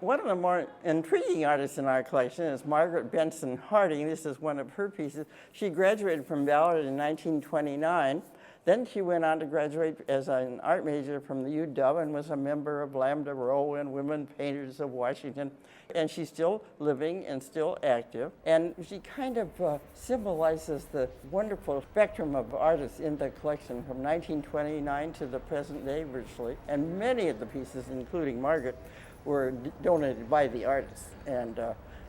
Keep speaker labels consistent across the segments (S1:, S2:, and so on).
S1: One of the more intriguing artists in our collection is Margaret Benson Harding. This is one of her pieces. She graduated from Ballard in 1929. Then she went on to graduate as an art major from the UW and was a member of Lambda Rho and Women Painters of Washington. And she's still living and still active. And she kind of symbolizes the wonderful spectrum of artists in the collection from 1929 to the present day virtually. And many of the pieces, including Margaret, were donated by the artists. And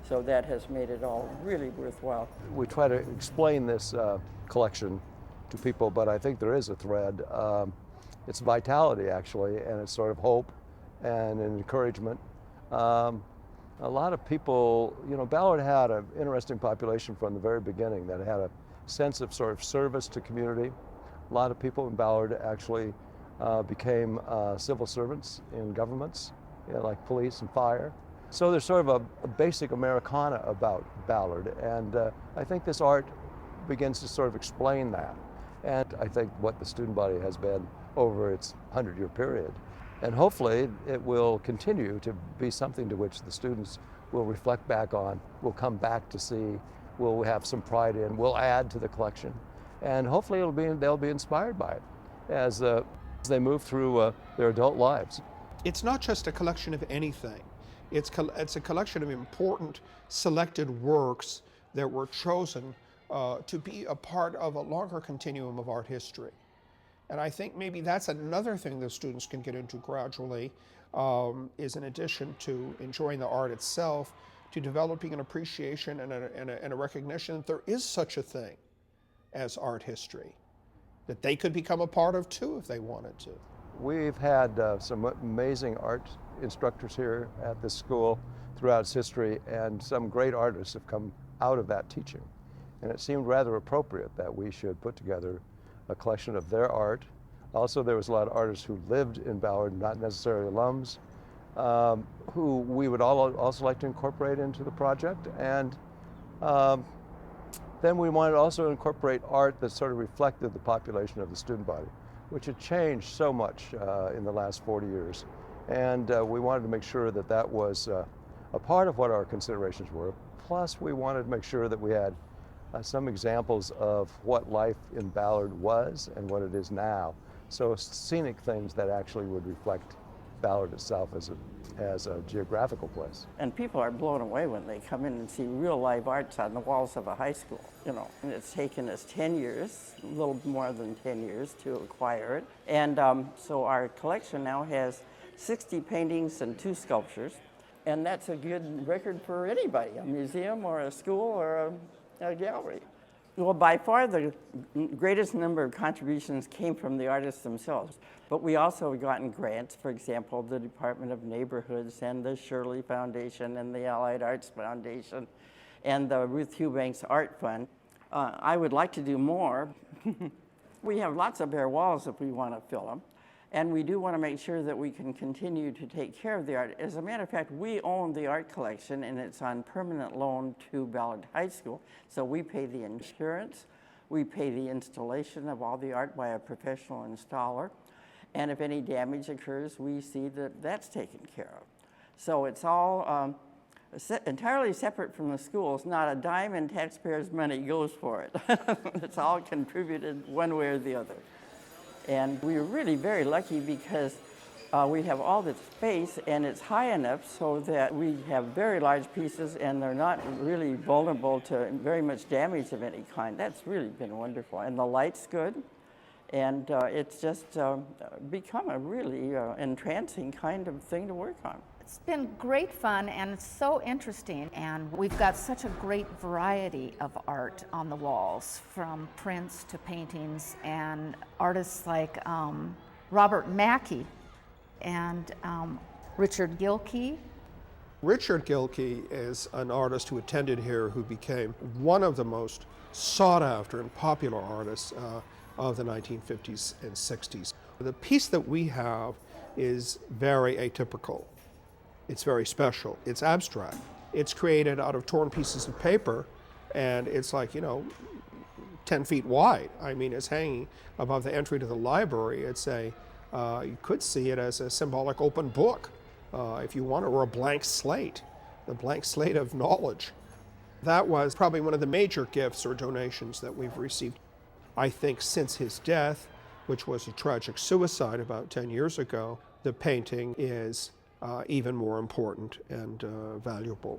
S1: so that has made it all really worthwhile.
S2: We try to explain this collection to people, but I think there is a thread. It's vitality, actually, and it's sort of hope and an encouragement. A lot of people, Ballard had an interesting population from the very beginning that had a sense of sort of service to community. A lot of people in Ballard actually became civil servants in governments, like police and fire. So there's sort of a basic Americana about Ballard, and I think this art begins to sort of explain that. And I think what the student body has been over its 100-year period. And hopefully it will continue to be something to which the students will reflect back on, will come back to see, will have some pride in, will add to the collection. And hopefully they'll be inspired by it as they move through their adult lives.
S3: It's not just a collection of anything. It's a collection of important selected works that were chosen to be a part of a longer continuum of art history. And I think maybe that's another thing that students can get into gradually, is in addition to enjoying the art itself, to developing an appreciation and a recognition that there is such a thing as art history, that they could become a part of too if they wanted to.
S2: We've had some amazing art instructors here at this school throughout its history, and some great artists have come out of that teaching. And it seemed rather appropriate that we should put together a collection of their art. Also, there was a lot of artists who lived in Ballard, not necessarily alums, who we would also like to incorporate into the project. And then we wanted to also incorporate art that sort of reflected the population of the student body, which had changed so much in the last 40 years. And we wanted to make sure that that was a part of what our considerations were. Plus, we wanted to make sure that we had some examples of what life in Ballard was and what it is now. So scenic things that actually would reflect Ballard itself as a geographical place.
S1: And people are blown away when they come in and see real live arts on the walls of a high school, And it's taken us 10 years, a little more than 10 years to acquire it. And so our collection now has 60 paintings and 2 sculptures. And that's a good record for anybody, a museum or a school or a gallery. Well, by far the greatest number of contributions came from the artists themselves. But we also have gotten grants, for example, the Department of Neighborhoods and the Shirley Foundation and the Allied Arts Foundation and the Ruth Eubanks Art Fund. I would like to do more. We have lots of bare walls if we want to fill them. And we do want to make sure that we can continue to take care of the art. As a matter of fact, we own the art collection, and it's on permanent loan to Ballard High School. So we pay the insurance, we pay the installation of all the art by a professional installer, and if any damage occurs, we see that that's taken care of. So it's all entirely separate from the schools. Not a dime in taxpayers' money goes for it. It's all contributed one way or the other. And we're really very lucky because we have all this space and it's high enough so that we have very large pieces and they're not really vulnerable to very much damage of any kind. That's really been wonderful. And the light's good. And it's just become a really entrancing kind of thing to work on.
S4: It's been great fun and it's so interesting, and we've got such a great variety of art on the walls, from prints to paintings, and artists like Robert Mackey and Richard Gilkey.
S3: Richard Gilkey is an artist who attended here who became one of the most sought after and popular artists of the 1950s and 60s. The piece that we have is very atypical. It's very special. It's abstract. It's created out of torn pieces of paper, and it's like, 10 feet wide. I mean, it's hanging above the entry to the library. You could see it as a symbolic open book if you want, or a blank slate, the blank slate of knowledge. That was probably one of the major gifts or donations that we've received. I think since his death, which was a tragic suicide about 10 years ago, the painting is even more important and valuable.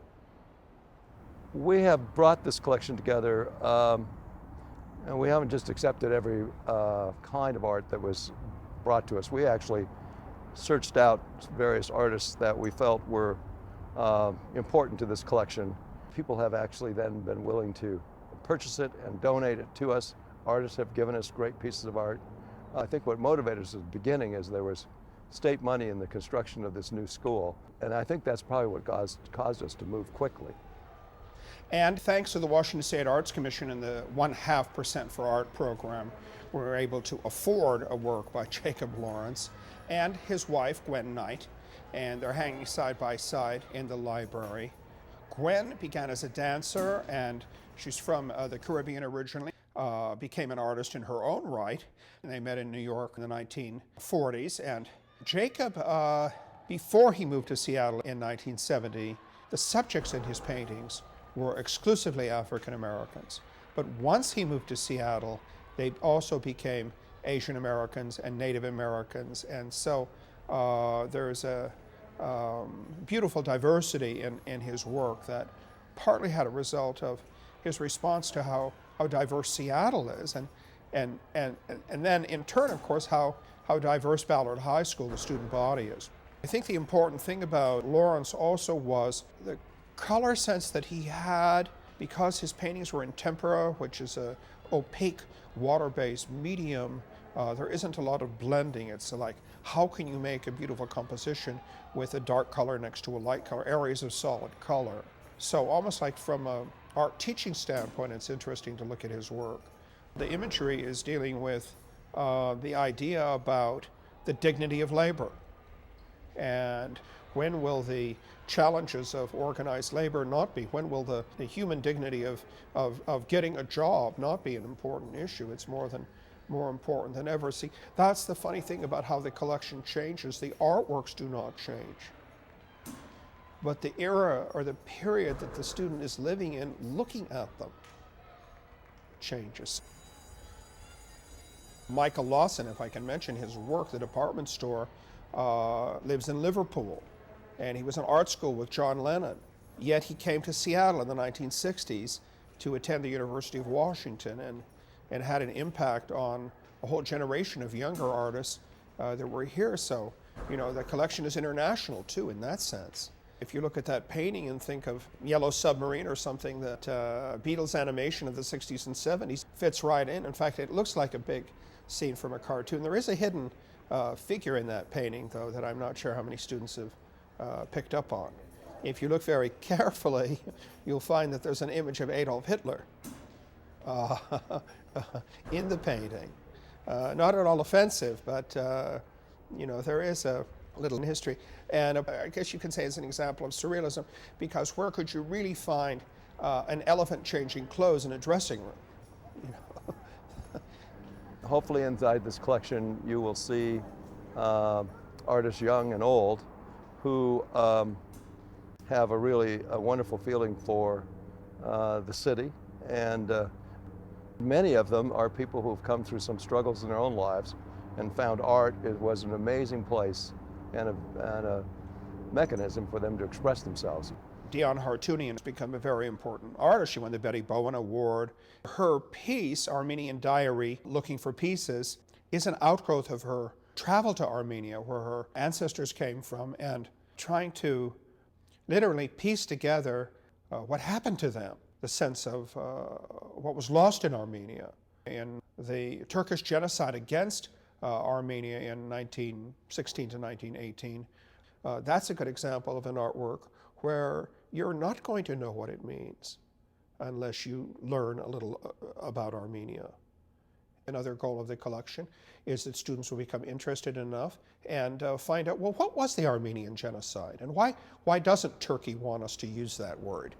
S2: We have brought this collection together, and we haven't just accepted every kind of art that was brought to us. We actually searched out various artists that we felt were important to this collection. People have actually then been willing to purchase it and donate it to us. Artists have given us great pieces of art. I think what motivated us at the beginning is there was state money in the construction of this new school, and I think that's probably what caused us to move quickly.
S3: And thanks to the Washington State Arts Commission and the 0.5% for Art program, we were able to afford a work by Jacob Lawrence and his wife, Gwen Knight, and they're hanging side by side in the library. Gwen began as a dancer, and she's from the Caribbean originally, became an artist in her own right, and they met in New York in the 1940s. And Jacob, before he moved to Seattle in 1970, the subjects in his paintings were exclusively African Americans. But once he moved to Seattle, they also became Asian Americans and Native Americans. And so there's a beautiful diversity in his work that partly had a result of his response to how diverse Seattle is, and then in turn, of course, how diverse Ballard High School, the student body, is. I think the important thing about Lawrence also was the color sense that he had, because his paintings were in tempera, which is a opaque water-based medium. There isn't a lot of blending. It's like, how can you make a beautiful composition with a dark color next to a light color, areas of solid color? So almost like from an art teaching standpoint, it's interesting to look at his work. The imagery is dealing with the idea about the dignity of labor. And when will the challenges of organized labor not be? When will the human dignity of getting a job not be an important issue? It's more important than ever. See, that's the funny thing about how the collection changes. The artworks do not change, but the era or the period that the student is living in, looking at them, changes. Michael Lawson, if I can mention his work, the department store, lives in Liverpool, and he was in art school with John Lennon. Yet he came to Seattle in the 1960s to attend the University of Washington, and had an impact on a whole generation of younger artists that were here. So, you know, the collection is international too in that sense. If you look at that painting and think of Yellow Submarine or something, that Beatles animation of the 60s and 70s fits right in. In fact, it looks like a big scene from a cartoon. There is a hidden figure in that painting, though, that I'm not sure how many students have picked up on. If you look very carefully, you'll find that there's an image of Adolf Hitler in the painting. Not at all offensive, but you know, there is a little history. And I guess you can say it's an example of surrealism, because where could you really find an elephant changing clothes in a dressing room? You know?
S2: Hopefully inside this collection you will see artists young and old who have a really wonderful feeling for the city, and many of them are people who have come through some struggles in their own lives and found art was an amazing place and a mechanism for them to express themselves.
S3: Dion Hartounian has become a very important artist. She won the Betty Bowen Award. Her piece, Armenian Diary, Looking for Pieces, is an outgrowth of her travel to Armenia, where her ancestors came from, and trying to literally piece together what happened to them, the sense of what was lost in Armenia in the Turkish genocide against Armenia in 1916 to 1918. That's a good example of an artwork where you're not going to know what it means unless you learn a little about Armenia. Another goal of the collection is that students will become interested enough and find out, well, what was the Armenian genocide, and why doesn't Turkey want us to use that word,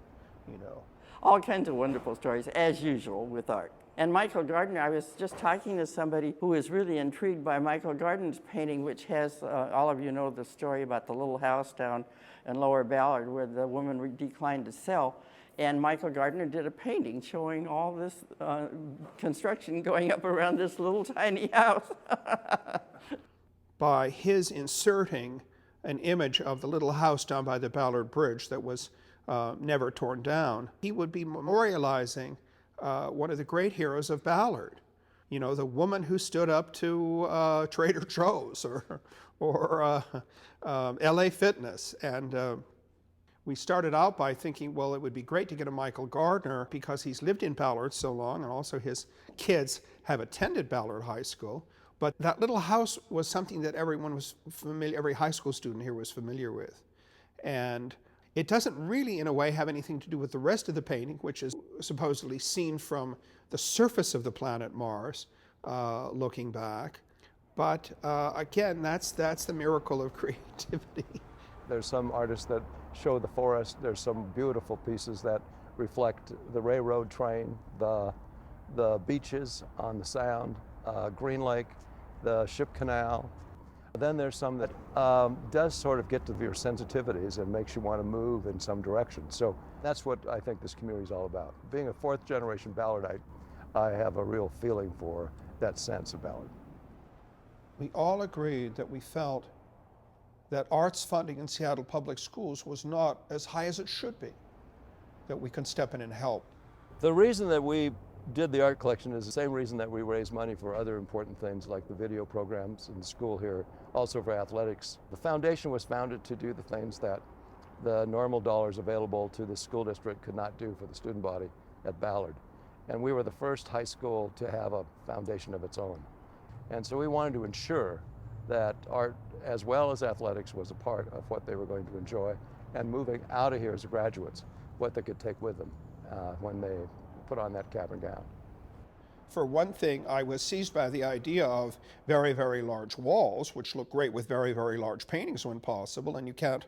S3: you know?
S1: All kinds of wonderful stories, as usual, with art. And Michael Gardner, I was just talking to somebody who was really intrigued by Michael Gardner's painting, which has, all of you know the story about the little house down in Lower Ballard where the woman declined to sell. And Michael Gardner did a painting showing all this construction going up around this little tiny house.
S3: By his inserting an image of the little house down by the Ballard Bridge that was never torn down, he would be memorializing one of the great heroes of Ballard. You know, the woman who stood up to Trader Joe's or LA Fitness. And we started out by thinking, well, it would be great to get a Michael Gardner because he's lived in Ballard so long, and also his kids have attended Ballard High School. But that little house was something that everyone was familiar, every high school student here was familiar with. And it doesn't really, in a way, have anything to do with the rest of the painting, which is supposedly seen from the surface of the planet Mars, looking back. But again, that's the miracle of creativity.
S2: There's some artists that show the forest. There's some beautiful pieces that reflect the railroad train, the beaches on the Sound, Green Lake, the ship canal. Then there's some that does sort of get to your sensitivities and makes you want to move in some direction. So that's what I think this community is all about. Being a fourth generation Ballardite, I have a real feeling for that sense of Ballard.
S3: We all agreed that we felt that arts funding in Seattle Public Schools was not as high as it should be, that we can step in and help.
S2: The reason that we did the art collection is the same reason that we raise money for other important things like the video programs in the school here, also for athletics. The foundation was founded to do the things that the normal dollars available to the school district could not do for the student body at Ballard. And we were the first high school to have a foundation of its own. And so we wanted to ensure that art as well as athletics was a part of what they were going to enjoy, and moving out of here as graduates, what they could take with them when they put on that cap and gown.
S3: For one thing, I was seized by the idea of very, very large walls, which look great with very, very large paintings when possible, and you can't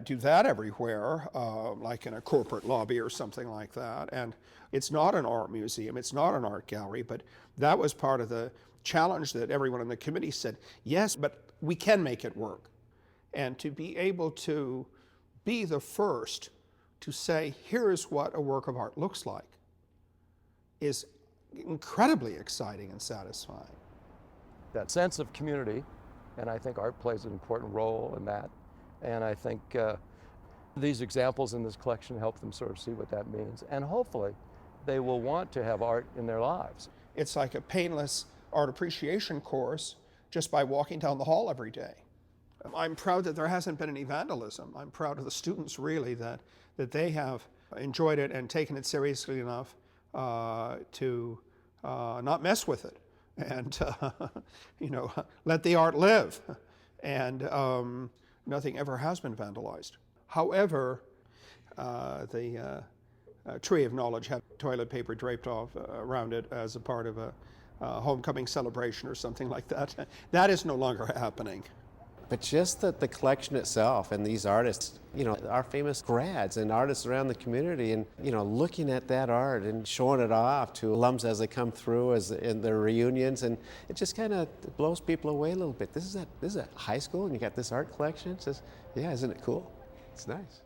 S3: do that everywhere, like in a corporate lobby or something like that. And it's not an art museum, it's not an art gallery, but that was part of the challenge that everyone on the committee said, yes, but we can make it work. And to be able to be the first to say, here is what a work of art looks like, is incredibly exciting and satisfying.
S2: That sense of community, and I think art plays an important role in that. And I think these examples in this collection help them sort of see what that means. And hopefully they will want to have art in their lives.
S3: It's like a painless art appreciation course just by walking down the hall every day. I'm proud that there hasn't been any vandalism. I'm proud of the students, really, that they have enjoyed it and taken it seriously enough to not mess with it and let the art live. And nothing ever has been vandalized. However, the tree of knowledge had toilet paper draped off around it as a part of a homecoming celebration or something like that. That is no longer happening.
S5: But just the collection itself and these artists, our famous grads and artists around the community, and looking at that art and showing it off to alums as they come through in their reunions, and it just kind of blows people away a little bit. This is a high school and you got this art collection. It says, yeah, isn't it cool? It's nice.